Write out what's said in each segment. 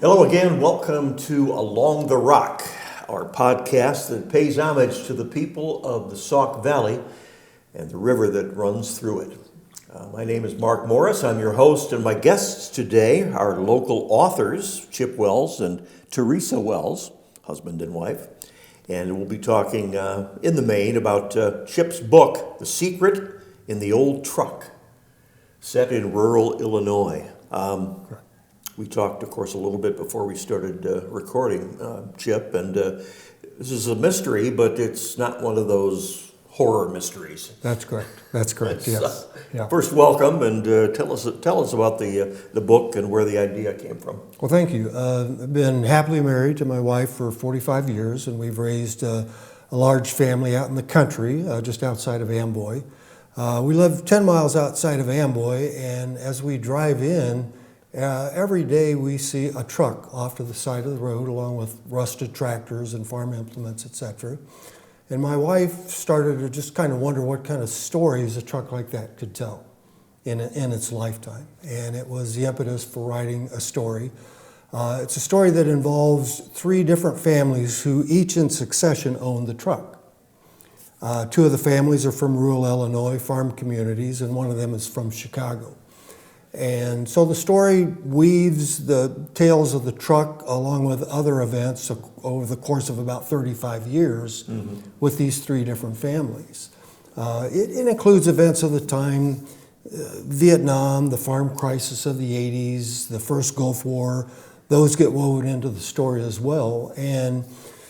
Hello again. Welcome to Along the Rock, our podcast that pays homage to the people of the Sauk Valley and the river that runs through it. My name is Mark Morris. I'm your host, and my guests today are local authors, Chip Wells and Teresa Wells, husband and wife. And we'll be talking in the main about Chip's book, The Secret in the Old Truck, set in rural Illinois. We talked, of course, a little bit before we started recording, Chip, and this is a mystery, but it's not one of those horror mysteries. That's correct, yes. Yeah. First, welcome, and tell us about the book and where the idea came from. Well, thank you. I've been happily married to my wife for 45 years, and we've raised a large family out in the country, just outside of Amboy. We live 10 miles outside of Amboy, and as we drive in, every day we see a truck off to the side of the road along with rusted tractors and farm implements, etc. And my wife started to just kind of wonder what kind of stories a truck like that could tell in its lifetime. And it was the impetus for writing a story. It's a story that involves three different families who each in succession own the truck. Two of the families are from rural Illinois, farm communities, and one of them is from Chicago. And so the story weaves the tales of the truck along with other events over the course of about 35 years with these three different families. It includes events of the time, Vietnam, the farm crisis of the 80s, the first Gulf War. Those get woven into the story as well. And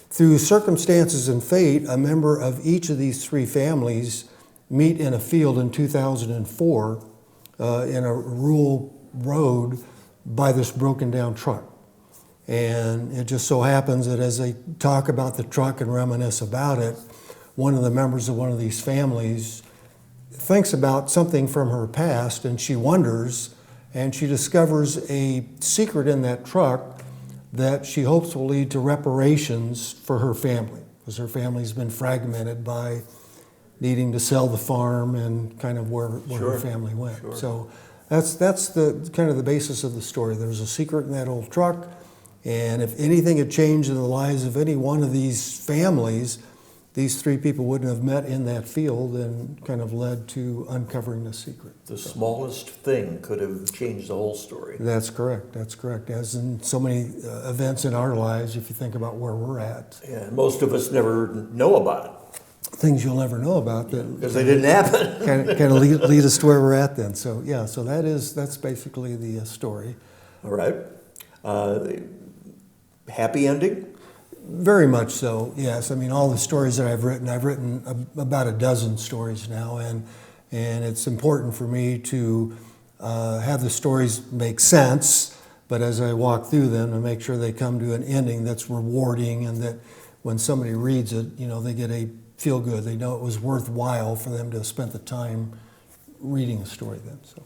through circumstances and fate, a member of each of these three families meet in a field in 2004 in a rural road by this broken down truck. And it just so happens that as they talk about the truck and reminisce about it, one of the members of one of these families thinks about something from her past, and she wonders, and she discovers a secret in that truck that she hopes will lead to reparations for her family, because her family's been fragmented by needing to sell the farm and kind of where her family went. Sure. So that's the kind of the basis of the story. There's a secret in that old truck, and if anything had changed in the lives of any one of these families, these three people wouldn't have met in that field and kind of led to uncovering the secret. The smallest thing could have changed the whole story. That's correct. As in so many events in our lives, if you think about where we're at. Yeah, most of us never know about it. Things you'll never know about that because they didn't happen. kind of lead us to where we're at then. So yeah, so that's basically the story. All right. Happy ending? Very much so. Yes. I mean, all the stories that I've written about a dozen stories now, and it's important for me to have the stories make sense. But as I walk through them, to make sure they come to an ending that's rewarding, and that when somebody reads it, they get a feel good. They know it was worthwhile for them to have spent the time reading a story then. So,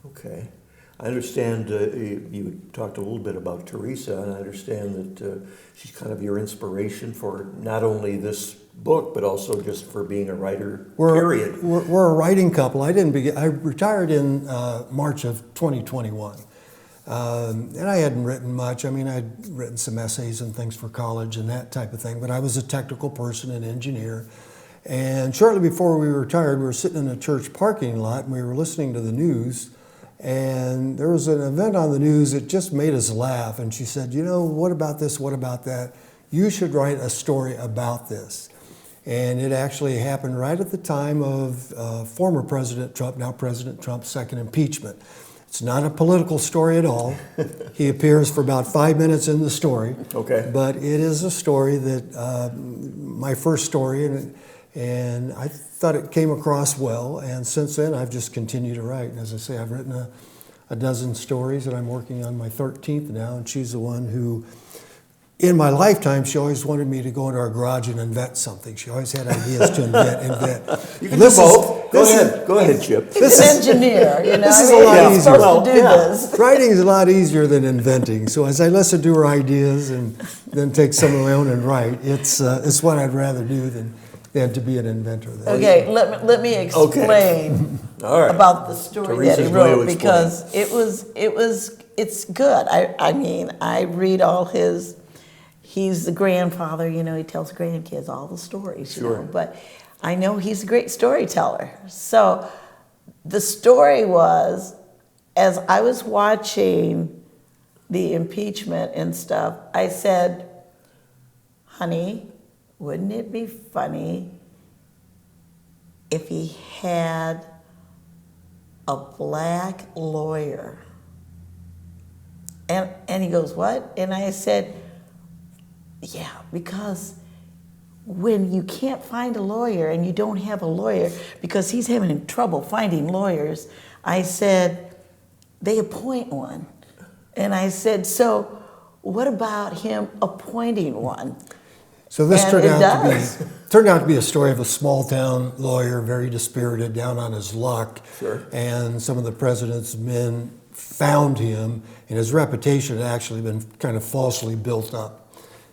okay. I understand you talked a little bit about Teresa, and I understand that she's kind of your inspiration for not only this book, but also just for being a writer, period. We're a writing couple. I retired in March of 2021. And I hadn't written much. I mean, I'd written some essays and things for college and that type of thing, but I was a technical person, an engineer. And shortly before we retired, we were sitting in a church parking lot and we were listening to the news, and there was an event on the news that just made us laugh. And she said, what about this? What about that? You should write a story about this. And it actually happened right at the time of former President Trump, now President Trump's second impeachment. It's not a political story at all. He appears for about 5 minutes in the story. Okay. But it is a story that, my first story, and I thought it came across well. And since then, I've just continued to write. And as I say, I've written a dozen stories, and I'm working on my 13th now. And she's the one who, in my lifetime, she always wanted me to go into our garage and invent something. She always had ideas to invent. You can do both. Go ahead, Chip. He's an engineer, This is a lot easier. Supposed to do this. Writing is a lot easier than inventing. So as I listen to her ideas and then take some of my own and write, it's what I'd rather do than to be an inventor. Okay, let me explain All right. about the story Teresa's that he going to wrote explain. because it's good. I mean, I read all his. He's the grandfather, he tells grandkids all the stories, Sure. But I know he's a great storyteller. So the story was, as I was watching the impeachment and stuff, I said, honey, wouldn't it be funny if he had a black lawyer? And he goes, what? And I said, yeah, because when you can't find a lawyer and you don't have a lawyer, because he's having trouble finding lawyers, I said, they appoint one. And I said, so what about him appointing one? So this And turned it out does. to be a story of a small town lawyer, very dispirited, down on his luck. Sure. And some of the president's men found him, and his reputation had actually been kind of falsely built up.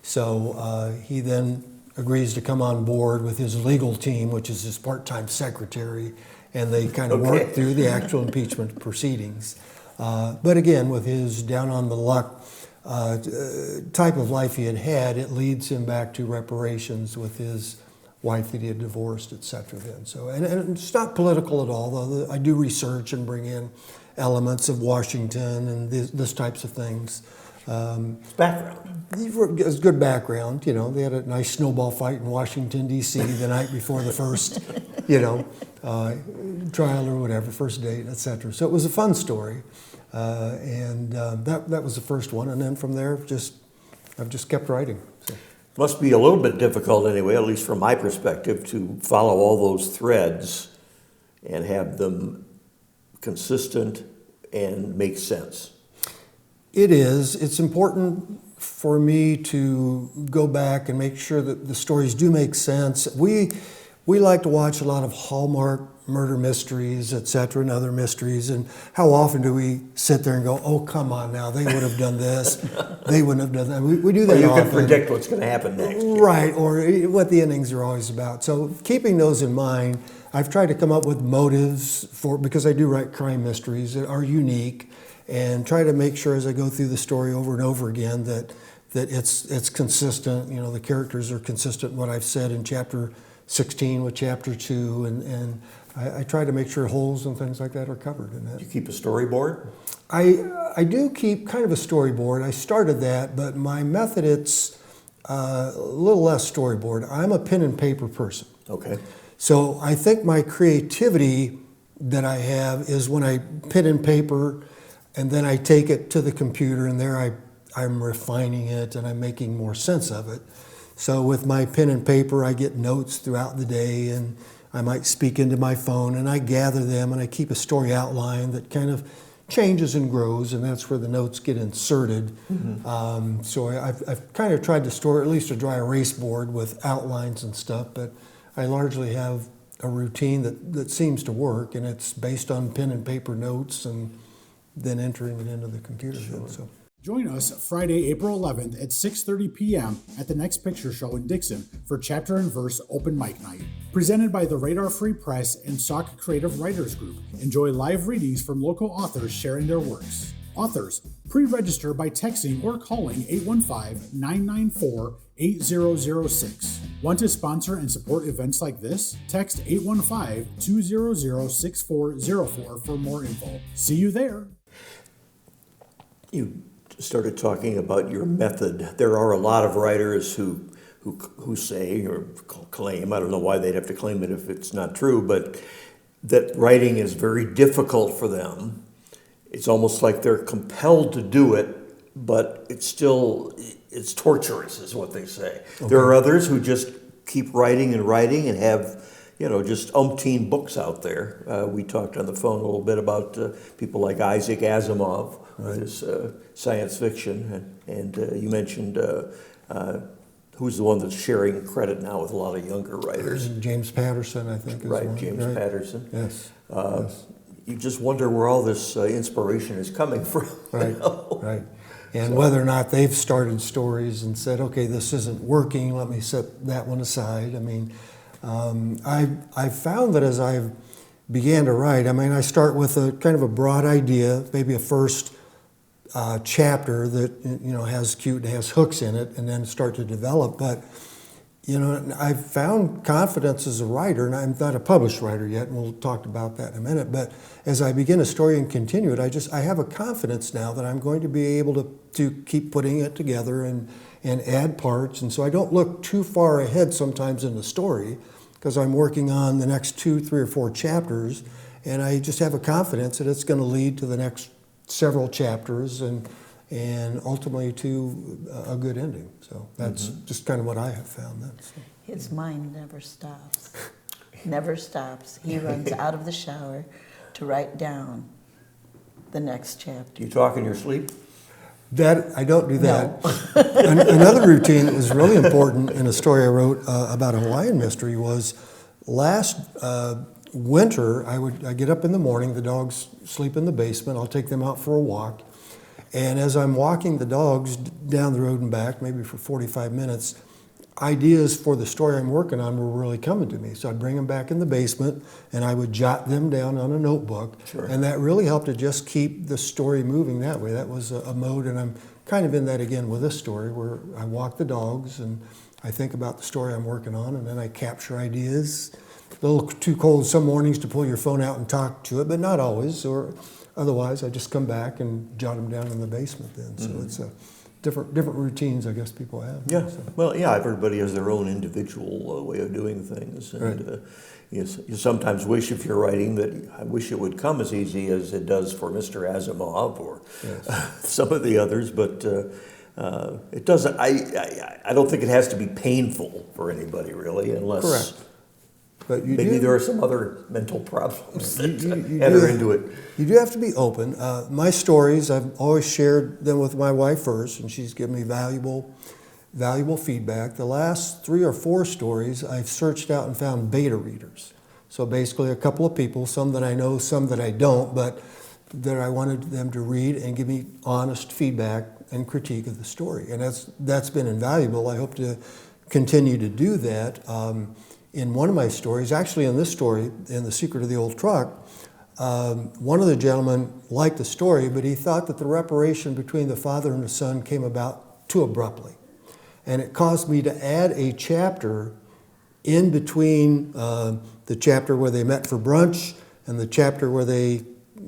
So he then agrees to come on board with his legal team, which is his part-time secretary, and they kind of work through the actual impeachment proceedings. But again, with his down on the luck type of life he had, it leads him back to reparations with his wife that he had divorced, et cetera. Then. So, and it's not political at all, though I do research and bring in elements of Washington and this types of things. Background. It's good background, They had a nice snowball fight in Washington, D.C. the night before the first, trial or whatever, first date, et cetera. So it was a fun story. And that was the first one. And then from there, I've just kept writing. So. Must be a little bit difficult anyway, at least from my perspective, to follow all those threads and have them consistent and make sense. It is. It's important for me to go back and make sure that the stories do make sense. We like to watch a lot of Hallmark murder mysteries, et cetera, and other mysteries. And how often do we sit there and go, oh, come on now, they would have done this, they wouldn't have done that. We do that Well, you often. can predict what's going to happen next. Right, or what the endings are always about. So keeping those in mind, I've tried to come up with motives because I do write crime mysteries that are unique, and try to make sure as I go through the story over and over again that it's consistent. The characters are consistent with what I've said in chapter 16 with chapter 2, and I try to make sure holes and things like that are covered in that. You keep a storyboard? I do keep kind of a storyboard. I started that, but my method, it's a little less storyboard. I'm a pen and paper person. Okay. So I think my creativity that I have is when I pen and paper, and then I take it to the computer, and there I'm refining it and I'm making more sense of it. So with my pen and paper, I get notes throughout the day, and I might speak into my phone, and I gather them, and I keep a story outline that kind of changes and grows, and that's where the notes get inserted. Mm-hmm. So I've kind of tried to store at least a dry erase board with outlines and stuff, but I largely have a routine that seems to work, and it's based on pen and paper notes and then entering it into the computer. Sure. So. Join us Friday, April 11th at 6:30 p.m. at the Next Picture Show in Dixon for Chapter and Verse Open Mic Night. Presented by the Radar Free Press and Sauk Creative Writers Group. Enjoy live readings from local authors sharing their works. Authors, pre-register by texting or calling 815-994-8006. Want to sponsor and support events like this? Text 815-200-6404 for more info. See you there. You started talking about your method. There are a lot of writers who say or claim, I don't know why they'd have to claim it if it's not true, but that writing is very difficult for them. It's almost like they're compelled to do it, but it's torturous is what they say. Okay. There are others who just keep writing and have, just umpteen books out there. We talked on the phone a little bit about people like Isaac Asimov, with his science fiction, and you mentioned who's the one that's sharing credit now with a lot of younger writers. James Patterson, I think. Right, one. James Right. Patterson. Yes. Yes. You just wonder where all this inspiration is coming from. Right, right. And whether or not they've started stories and said, okay, this isn't working, let me set that one aside. I mean, I've found that as I've began to write, I mean, I start with a kind of a broad idea, maybe a first chapter that has cute and has hooks in it, and then start to develop. But I've found confidence as a writer, and I'm not a published writer yet, and we'll talk about that in a minute. But as I begin a story and continue it, I have a confidence now that I'm going to be able to keep putting it together and add parts. And so I don't look too far ahead sometimes in the story, because I'm working on the next 2, 3, or 4 chapters, and I just have a confidence that it's going to lead to the next several chapters and ultimately to a good ending. So that's just kind of what I have found. His mind never stops. Never stops. He runs out of the shower to write down the next chapter. Do you talk in your sleep? That I don't do that. No. Another routine that was really important in a story I wrote about a Hawaiian mystery was last winter. I get up in the morning. The dogs sleep in the basement. I'll take them out for a walk, and as I'm walking the dogs down the road and back, maybe for 45 minutes, ideas for the story I'm working on were really coming to me. So I'd bring them back in the basement, and I would jot them down on a notebook. Sure. And that really helped to just keep the story moving that way. That was a mode, and I'm kind of in that again with this story, where I walk the dogs and I think about the story I'm working on, and then I capture ideas. A little too cold some mornings to pull your phone out and talk to it, but not always. Or otherwise, I just come back and jot them down in the basement then. So it's a different routines, I guess, people have. Yeah. So. Well, yeah, everybody has their own individual way of doing things. And Right. you sometimes wish, if you're writing, that I wish it would come as easy as it does for Mr. Asimov or some of the others, but it doesn't. I don't think it has to be painful for anybody, really, unless Correct. But maybe there are some other mental problems that enter into it. You do have to be open. My stories, I've always shared them with my wife first, and she's given me valuable feedback. The last 3 or 4 stories, I've searched out and found beta readers. So basically a couple of people, some that I know, some that I don't, but that I wanted them to read and give me honest feedback and critique of the story. And that's been invaluable. I hope to continue to do that. In one of my stories, actually in this story, in The Secret of the Old Truck, one of the gentlemen liked the story, but he thought that the reparation between the father and the son came about too abruptly. And it caused me to add a chapter in between the chapter where they met for brunch and the chapter where they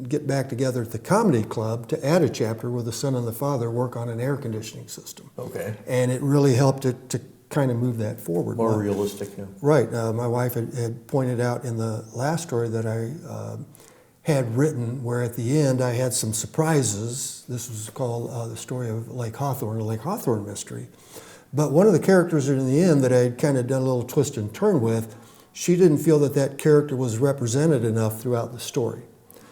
get back together at the comedy club, to add a chapter where the son and the father work on an air conditioning system. Okay. And it really helped to kind of move that forward. More realistic, yeah. Right. My wife had pointed out in the last story that I had written, where at the end I had some surprises. This was called the story of Lake Hawthorne, a Lake Hawthorne mystery. But one of the characters in the end that I had kind of done a little twist and turn with, she didn't feel that character was represented enough throughout the story.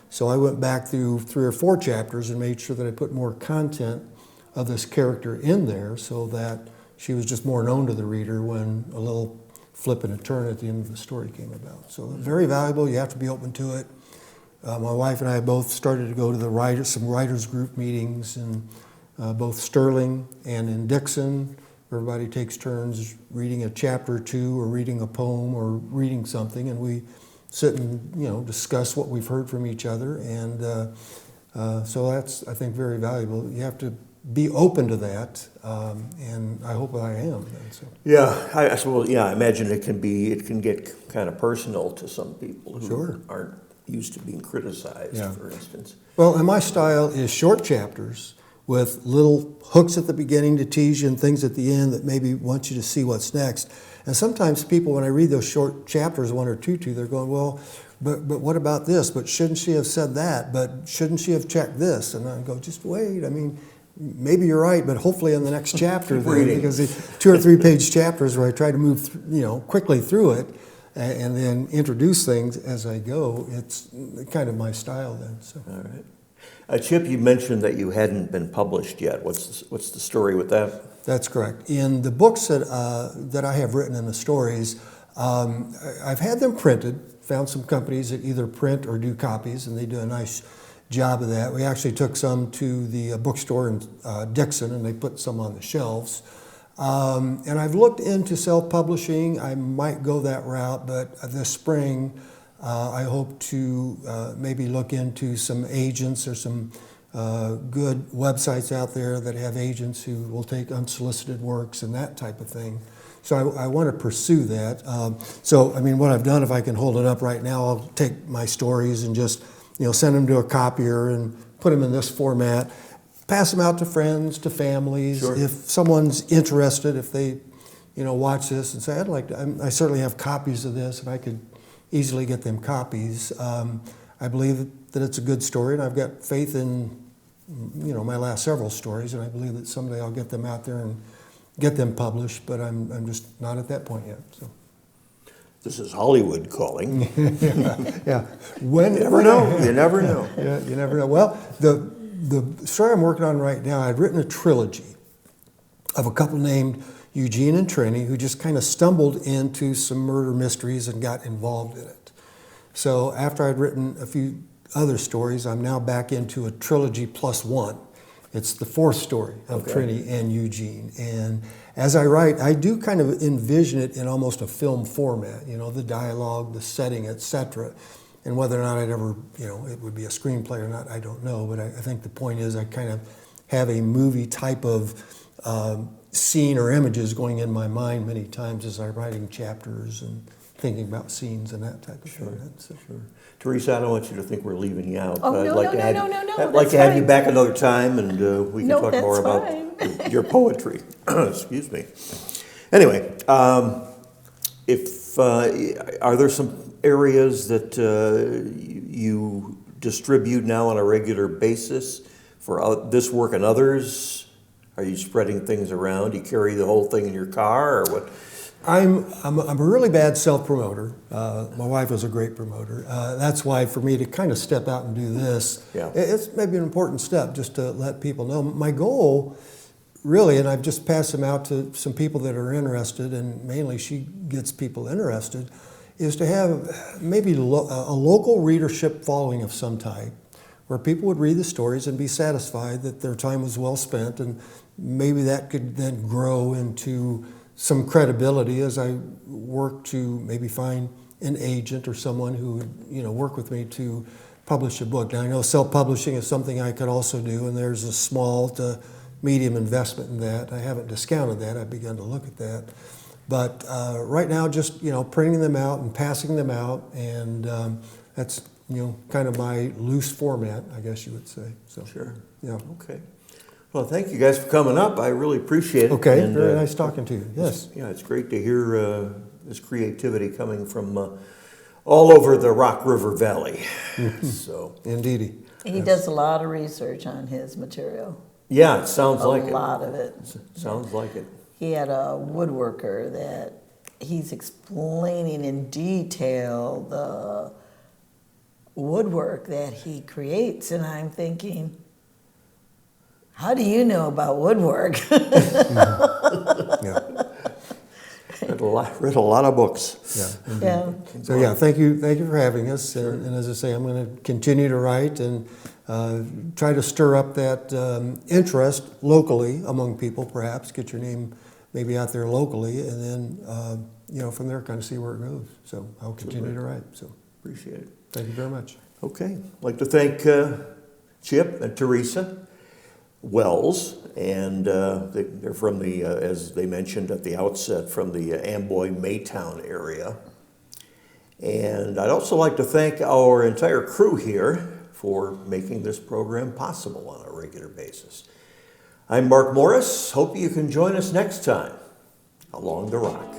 So I went back through 3 or 4 chapters and made sure that I put more content of this character in there, so that she was just more known to the reader when a little flip and a turn at the end of the story came about. So very valuable. You have to be open to it. My wife and I both started to go to some writers group meetings in both Sterling and in Dixon. Everybody takes turns reading a chapter or 2, or reading a poem, or reading something, and we sit and discuss what we've heard from each other. And so that's, I think, very valuable. You have to be open to that, and I hope I am. So. Yeah, I imagine it can get kind of personal to some people who aren't used to being criticized, for instance. Well, and my style is short chapters with little hooks at the beginning to tease you and things at the end that maybe want you to see what's next. And sometimes people, when I read those short chapters, 1 or 2, they're going, well, but what about this? But shouldn't she have said that? But shouldn't she have checked this? And I go, just wait. I mean, maybe you're right, but hopefully in the next chapter, because the 2 or 3 page chapters where I try to move, quickly through it and then introduce things as I go. It's kind of my style then. So. All right. Chip, you mentioned that you hadn't been published yet. What's the story with that? That's correct. In the books that I have written in the stories, I've had them printed. Found some companies that either print or do copies, and they do a nice job of that. We actually took some to the bookstore in Dixon, and they put some on the shelves. And I've looked into self-publishing. I might go that route, but this spring I hope to maybe look into some agents or some good websites out there that have agents who will take unsolicited works and that type of thing. So I want to pursue that. So, I mean, what I've done, if I can hold it up right now, I'll take my stories and just, send them to a copier and put them in this format, pass them out to friends, to families. Sure. If someone's interested, if they, watch this and say, I'd like to, I certainly have copies of this, and I could easily get them copies. I believe that it's a good story, and I've got faith in, my last several stories, and I believe that someday I'll get them out there and get them published, but I'm just not at that point yet. So. This is Hollywood calling. Yeah. You never know. You never know. Yeah, you never know. Well, the story I'm working on right now, I'd written a trilogy of a couple named Eugene and Trini who just kind of stumbled into some murder mysteries and got involved in it. So after I'd written a few other stories, I'm now back into a trilogy plus one. It's the fourth story of Trini and Eugene. And as I write, I do kind of envision it in almost a film format, the dialogue, the setting, etc. And whether or not I'd ever, it would be a screenplay or not, I don't know. But I think the point is I kind of have a movie type of scene or images going in my mind many times as I'm writing chapters and thinking about scenes and that type of thing. So. Sure. Teresa, I don't want you to think we're leaving you out. Oh, I'd no, like no, to no, have no, you, no, no, I'd like that's to have you fine. back another time, and we can No, talk more that's about your poetry. Excuse me. Anyway, are there some areas that you distribute now on a regular basis for this work and others? Are you spreading things around? Do you carry the whole thing in your car, or what? I'm a really bad self-promoter. My wife is a great promoter. That's why for me to kind of step out and do this, it's maybe an important step just to let people know. My goal, really, and I've just passed them out to some people that are interested, and mainly she gets people interested, is to have maybe a local readership following of some type, where people would read the stories and be satisfied that their time was well spent, and maybe that could then grow into some credibility as I work to maybe find an agent or someone who would, work with me to publish a book. Now I know self-publishing is something I could also do, and there's a small to medium investment in that. I haven't discounted that. I've begun to look at that. But right now, just printing them out and passing them out, and that's kind of my loose format, I guess you would say. So Sure. Yeah. Okay. Well, thank you guys for coming up. I really appreciate it. Okay. And, very nice talking to you. Yes. It's great to hear this creativity coming from all over the Rock River Valley. So. Indeedy. He does a lot of research on his material. Yeah, it sounds like it. A lot of it. Sounds like it. He had a woodworker that he's explaining in detail the woodwork that he creates, and I'm thinking, how do you know about woodwork? Yeah. Read a lot of books. Yeah. Yeah. So yeah, thank you for having us. And as I say, I'm going to continue to write and try to stir up that interest locally among people. Perhaps get your name maybe out there locally, and then from there kind of see where it goes. So I'll continue to write. So Appreciate it. thank you very much. Okay, I'd like to thank Chip and Teresa Wells, and they're from the, as they mentioned at the outset, from the Amboy Maytown area. And I'd also like to thank our entire crew here for making this program possible on a regular basis. I'm Mark Morris. Hope you can join us next time along the Rock.